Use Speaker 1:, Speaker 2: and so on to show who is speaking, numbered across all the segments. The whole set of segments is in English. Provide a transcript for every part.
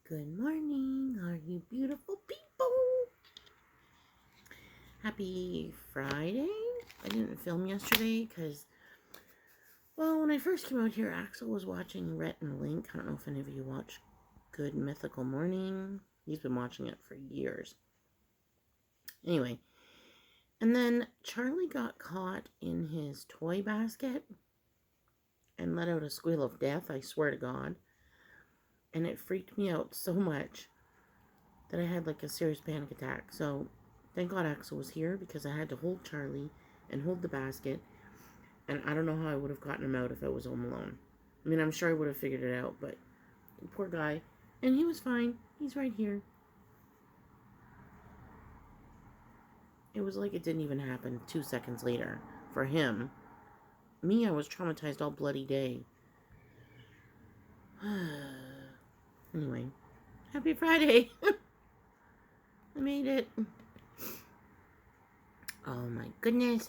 Speaker 1: Good morning, all you beautiful people. Happy Friday. I didn't film yesterday because, well, when I first came out here, Axel was watching Rhett and Link. I don't know if any of you watch Good Mythical Morning. He's been watching it for years. Anyway, and then Charlie got caught in his toy basket and let out a squeal of death, I swear to God. And it freaked me out so much that I had like a serious panic attack. So thank God Axel was here because I had to hold Charlie and hold the basket. And I don't know how I would have gotten him out if I was home alone. I mean, I'm sure I would have figured it out, but poor guy. And he was fine. He's right here. It was like it didn't even happen 2 seconds later for him. Me, I was traumatized all bloody day. Anyway, happy Friday. I made it. Oh my goodness.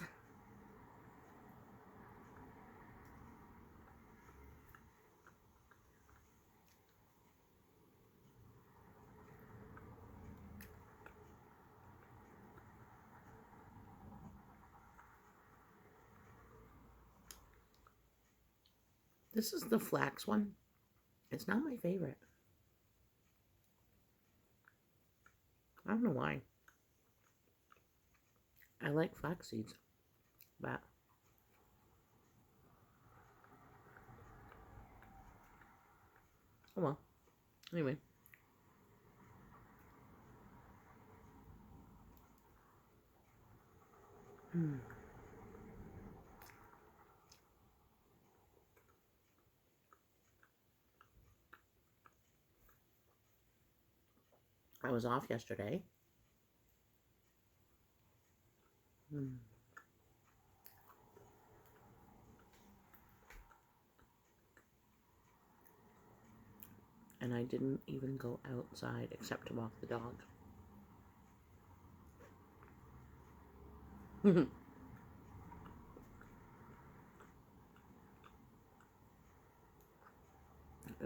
Speaker 1: This is the flax one. It's not my favorite. I don't know why. I like flax seeds, but oh well. Anyway. I was off yesterday. And I didn't even go outside except to walk the dog. It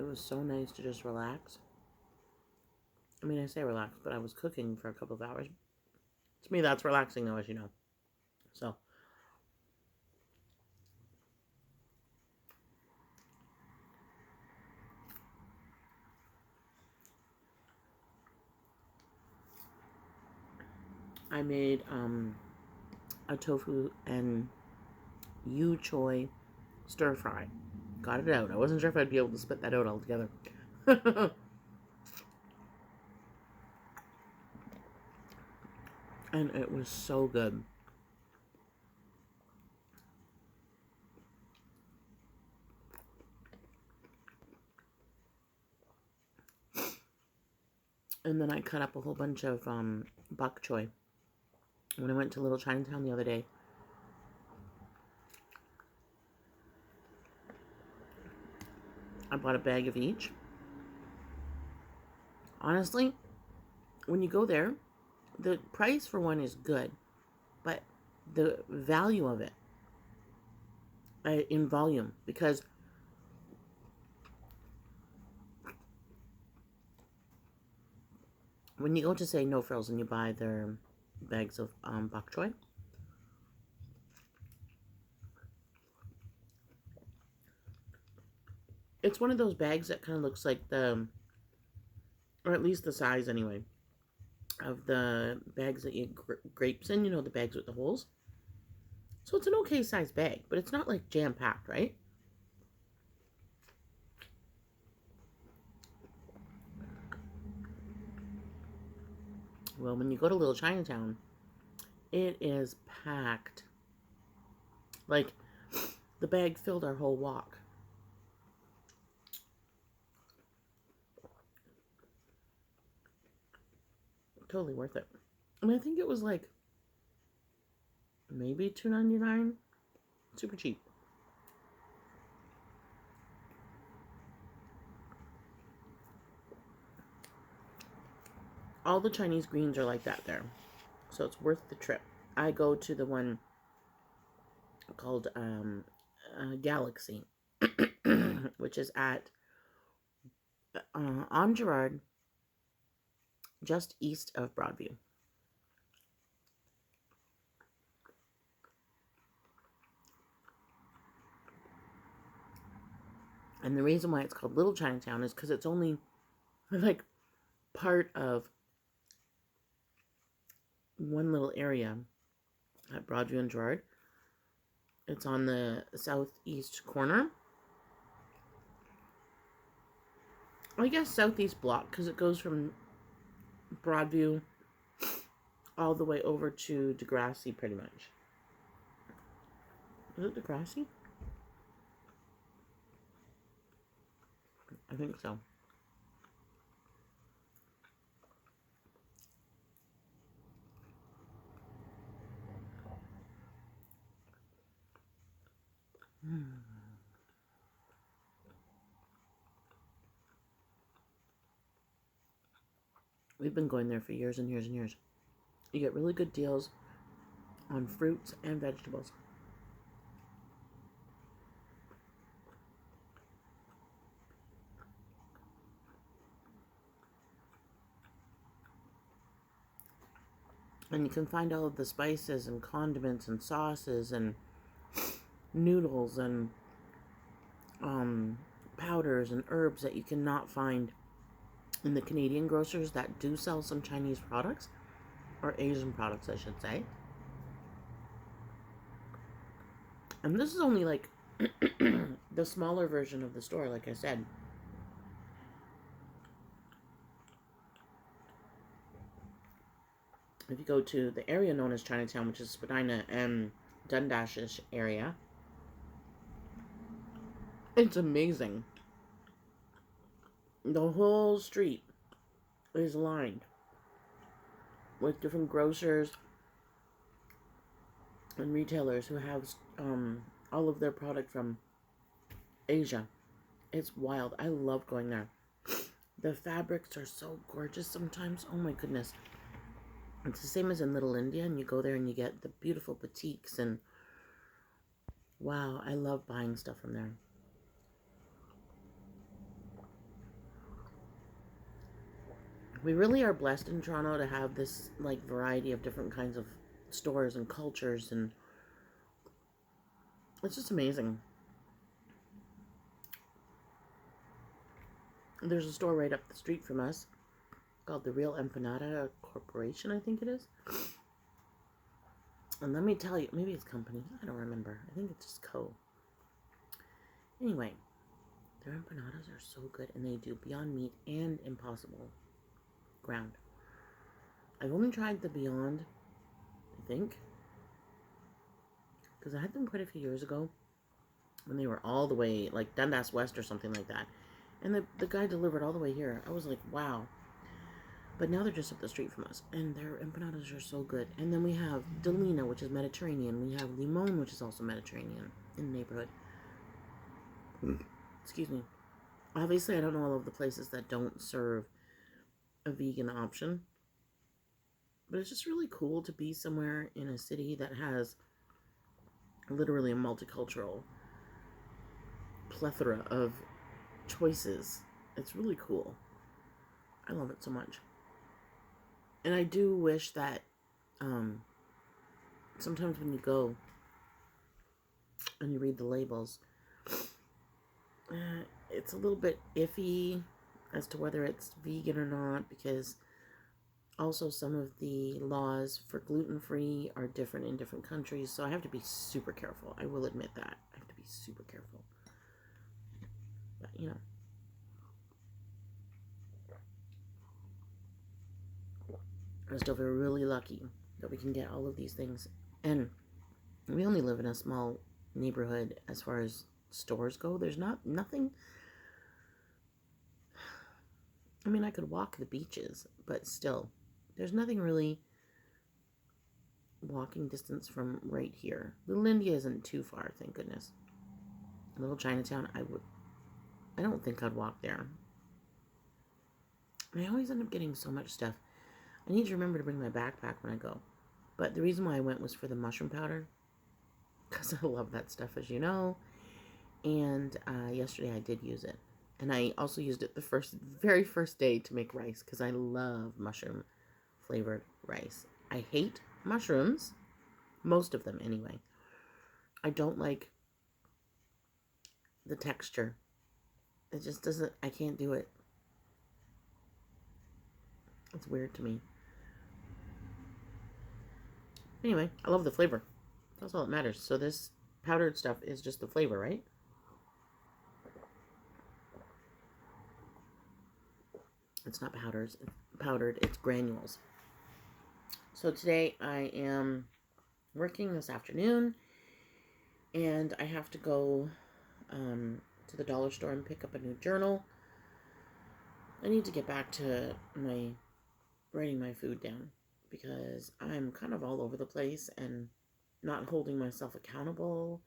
Speaker 1: was so nice to just relax. I mean, I say relax, but I was cooking for a couple of hours. To me, that's relaxing though, as you know. So. I made a tofu and yu choy stir fry. Got it out. I wasn't sure if I'd be able to spit that out altogether. And it was so good. And then I cut up a whole bunch of bok choy when I went to Little Chinatown the other day. I bought a bag of each. Honestly, when you go there, the price for one is good, but the value of it in volume, because when you go to, say, No Frills and you buy their bags of bok choy, it's one of those bags that kind of looks like the, or at least the size anyway, of the bags that you eat grapes in, you know, the bags with the holes. So it's an okay sized bag, but it's not like jam-packed, right? Well, when you go to Little Chinatown, it is packed. Like, the bag filled our whole walk. Totally worth it. I mean, I think it was like maybe $2.99. Super cheap. All the Chinese greens are like that there. So it's worth the trip. I go to the one called Galaxy, which is at on Gerard just east of Broadview. And the reason why it's called Little Chinatown is because it's only like part of one little area at Broadview and Gerard. It's on the southeast corner. I guess southeast block, because it goes from Broadview all the way over to Degrassi, pretty much. Is it Degrassi? I think so. We've been going there for years and years and years. You get really good deals on fruits and vegetables. And you can find all of the spices and condiments and sauces and noodles and powders and herbs that you cannot find in the Canadian grocers that do sell some Chinese products, or Asian products, I should say. And this is only like the smaller version of the store, like I said. If you go to the area known as Chinatown, which is Spadina and Dundas-ish area, it's amazing. The whole street is lined with different grocers and retailers who have all of their product from Asia. It's wild. I love going there. The fabrics are so gorgeous sometimes. Oh my goodness. It's the same as in Little India, and you go there and you get the beautiful boutiques, and wow, I love buying stuff from there. We really are blessed in Toronto to have this like variety of different kinds of stores and cultures, and it's just amazing. There's a store right up the street from us called the Real Empanada Corporation, I think it is. And let me tell you, maybe it's company, I don't remember. I think it's just Co. Anyway, their empanadas are so good, and they do Beyond Meat and Impossible Ground. I've only tried the Beyond, I think, because I had them quite a few years ago when they were all the way like Dundas West or something like that, and the guy delivered all the way here. I was like, wow. But now they're just up the street from us, and their empanadas are so good. And then we have Delina, which is Mediterranean. We have Limon, which is also Mediterranean in the neighborhood. Excuse me. Obviously, I don't know all of the places that don't serve a vegan option, but it's just really cool to be somewhere in a city that has literally a multicultural plethora of choices. It's really cool. I love it so much. And I do wish that sometimes when you go and you read the labels, it's a little bit iffy as to whether it's vegan or not, because also some of the laws for gluten-free are different in different countries, so I have to be super careful. I will admit that. I have to be super careful. But, you know. I still feel really lucky that we can get all of these things. And we only live in a small neighborhood as far as stores go. There's nothing. I mean, I could walk the beaches, but still, there's nothing really walking distance from right here. Little India isn't too far, thank goodness. Little Chinatown, I don't think I'd walk there. I always end up getting so much stuff. I need to remember to bring my backpack when I go. But the reason why I went was for the mushroom powder, because I love that stuff, as you know. And yesterday I did use it. And I also used it the very first day to make rice because I love mushroom flavored rice. I hate mushrooms, most of them anyway. I don't like the texture. It just doesn't, I can't do it. It's weird to me. Anyway, I love the flavor. That's all that matters. So this powdered stuff is just the flavor, right? It's not powdered, it's granules. So today I am working this afternoon, and I have to go to the dollar store and pick up a new journal. I need to get back to writing my food down because I'm kind of all over the place and not holding myself accountable.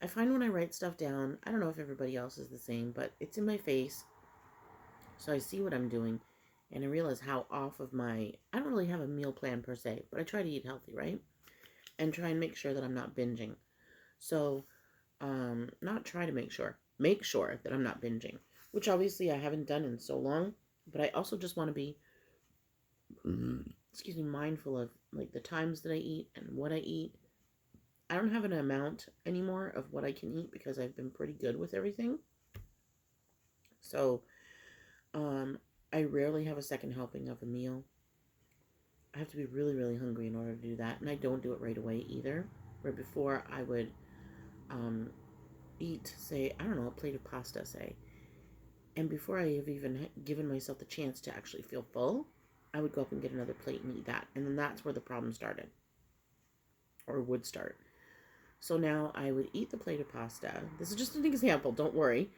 Speaker 1: I find when I write stuff down, I don't know if everybody else is the same, but it's in my face. So I see what I'm doing, and I realize how off of I don't really have a meal plan per se, but I try to eat healthy, right? And try and make sure that I'm not binging. So, not try to make sure that I'm not binging, which obviously I haven't done in so long, but I also just want to be, mindful of like the times that I eat and what I eat. I don't have an amount anymore of what I can eat because I've been pretty good with everything. So, I rarely have a second helping of a meal. I have to be really, really hungry in order to do that. And I don't do it right away either. Where before I would eat, say, I don't know, a plate of pasta, say. And before I have even given myself the chance to actually feel full, I would go up and get another plate and eat that. And then that's where the problem started. Or would start. So now I would eat the plate of pasta. This is just an example, don't worry.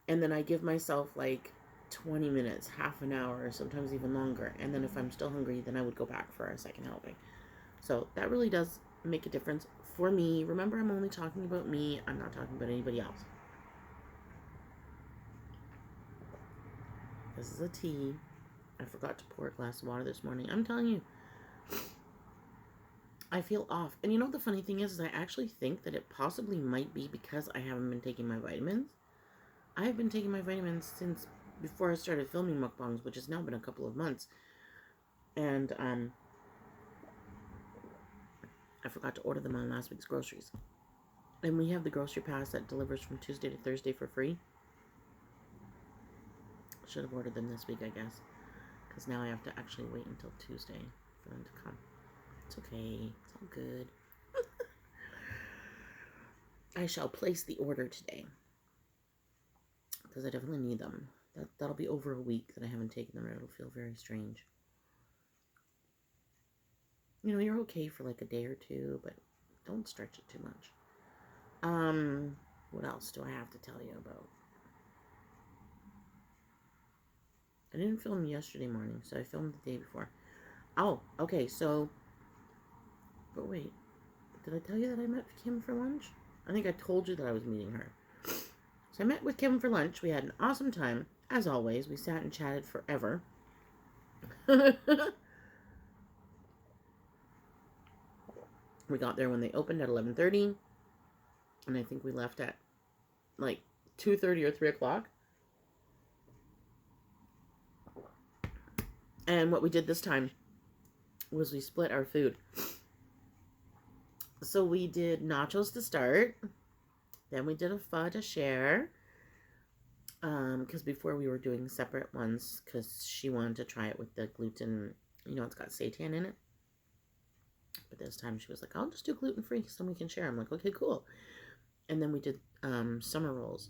Speaker 1: And then I give myself like 20 minutes, half an hour, sometimes even longer. And then if I'm still hungry, then I would go back for a second helping. So that really does make a difference for me. Remember, I'm only talking about me. I'm not talking about anybody else. This is a tea. I forgot to pour a glass of water this morning. I'm telling you, I feel off. And you know the funny thing is I actually think that it possibly might be because I haven't been taking my vitamins. I have been taking my vitamins since before I started filming mukbangs, which has now been a couple of months. And I forgot to order them on last week's groceries. And we have the grocery pass that delivers from Tuesday to Thursday for free. Should have ordered them this week, I guess. Because now I have to actually wait until Tuesday for them to come. It's okay. It's all good. I shall place the order today. Because I definitely need them. That'll be over a week that I haven't taken them. It'll feel very strange. You know, you're okay for like a day or two, but don't stretch it too much. What else do I have to tell you about? I didn't film yesterday morning, so I filmed the day before. Oh, okay, so... But wait, did I tell you that I met Kim for lunch? I think I told you that I was meeting her. So I met with Kim for lunch. We had an awesome time. As always, we sat and chatted forever. We got there when they opened at 11:30. And I think we left at like 2:30 or 3 o'clock. And what we did this time was we split our food. So we did nachos to start. Then we did a pho to share. Because before we were doing separate ones because she wanted to try it with the gluten. You know, it's got seitan in it. But this time she was like, I'll just do gluten-free so we can share. I'm like, okay, cool. And then we did summer rolls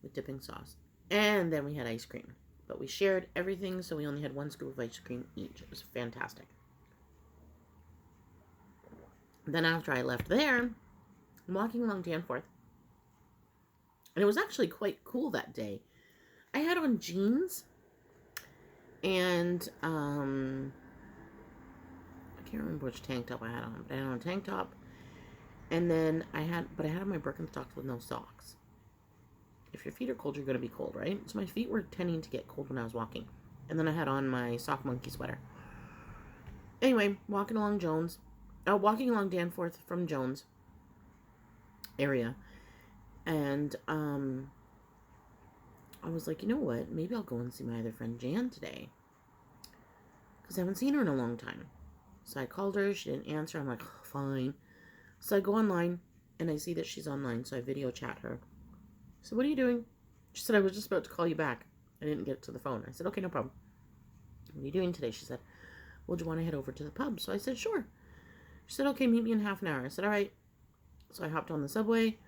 Speaker 1: with dipping sauce. And then we had ice cream. But we shared everything, so we only had one scoop of ice cream each. It was fantastic. Then after I left there, I'm walking along Danforth. And it was actually quite cool that day. I had on jeans. And, I can't remember which tank top I had on. But I had on a tank top. And then I had on my Birkenstocks with no socks. If your feet are cold, you're going to be cold, right? So my feet were tending to get cold when I was walking. And then I had on my sock monkey sweater. Anyway, walking along Danforth from Jones area. And I was like, you know what? Maybe I'll go and see my other friend Jan today. Because I haven't seen her in a long time. So I called her. She didn't answer. I'm like, oh, fine. So I go online and I see that she's online. So I video chat her. So what are you doing? She said, I was just about to call you back. I didn't get to the phone. I said, okay, no problem. What are you doing today? She said, well, do you want to head over to the pub? So I said, sure. She said, okay, meet me in half an hour. I said, all right. So I hopped on the subway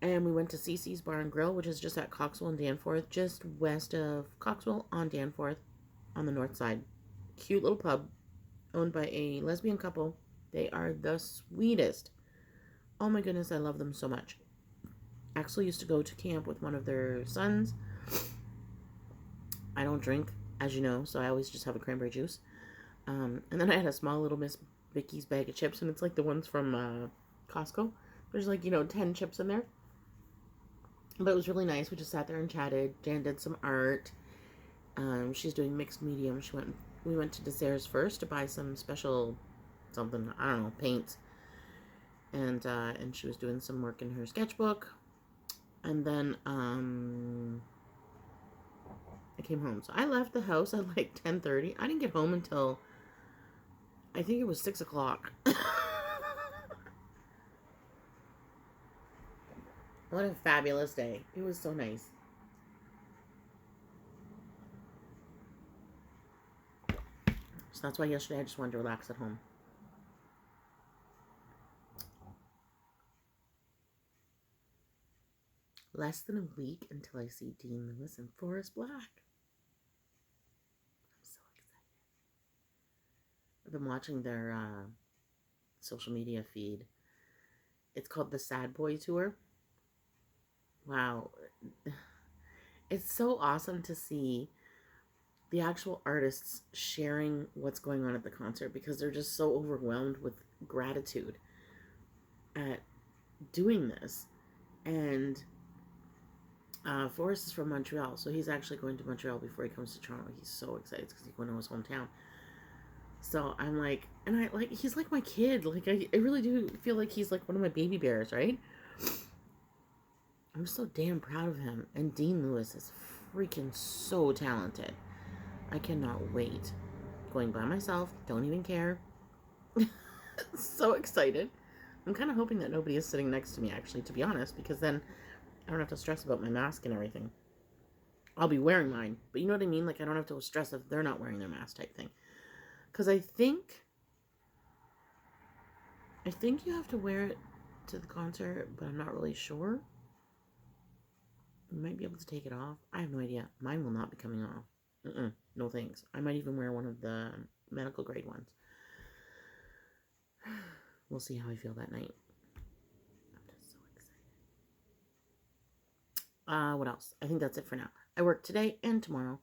Speaker 1: and we went to Cece's Bar and Grill, which is just at Coxwell and Danforth, just west of Coxwell on Danforth on the north side. Cute little pub owned by a lesbian couple. They are the sweetest. Oh my goodness, I love them so much. Axel used to go to camp with one of their sons. I don't drink, as you know, so I always just have a cranberry juice. And then I had a small little Miss Vicky's bag of chips, and it's like the ones from Costco. There's like, 10 chips in there. But it was really nice. We just sat there and chatted. Jan did some art. She's doing mixed medium. We went to Desserts first to buy some special something, I don't know, paints. And she was doing some work in her sketchbook. And then I came home. So I left the house at like 10:30. I didn't get home until I think it was 6 o'clock. What a fabulous day. It was so nice. So that's why yesterday I just wanted to relax at home. Less than a week until I see Dean Lewis and Forrest Black. I'm so excited. I've been watching their social media feed. It's called the Sad Boy Tour. Wow. It's so awesome to see the actual artists sharing what's going on at the concert because they're just so overwhelmed with gratitude at doing this. And Forrest is from Montreal, so he's actually going to Montreal before he comes to Toronto. He's so excited because he's going to his hometown. So I'm like, and I like, he's like my kid. Like, I really do feel like he's like one of my baby bears, right? I'm so damn proud of him. And Dean Lewis is freaking so talented. I cannot wait. Going by myself, don't even care. So excited. I'm kind of hoping that nobody is sitting next to me, actually, to be honest, because then I don't have to stress about my mask and everything. I'll be wearing mine, but you know what I mean? Like, I don't have to stress if they're not wearing their mask type thing. Because I think you have to wear it to the concert, but I'm not really sure. You might be able to take it off. I have no idea. Mine will not be coming off. No thanks. I might even wear one of the medical grade ones. We'll see how I feel that night. I'm just so excited. What else? I think that's it for now. I work today and tomorrow.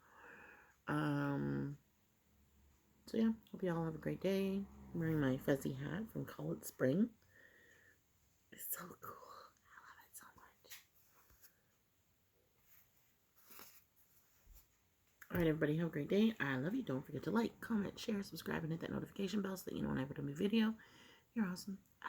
Speaker 1: So yeah, hope you all have a great day. I'm wearing my fuzzy hat from College Spring. It's so cool. I love it so much. Alright, everybody, have a great day. I love you. Don't forget to like, comment, share, subscribe, and hit that notification bell so that you know when I put a new video. You're awesome. I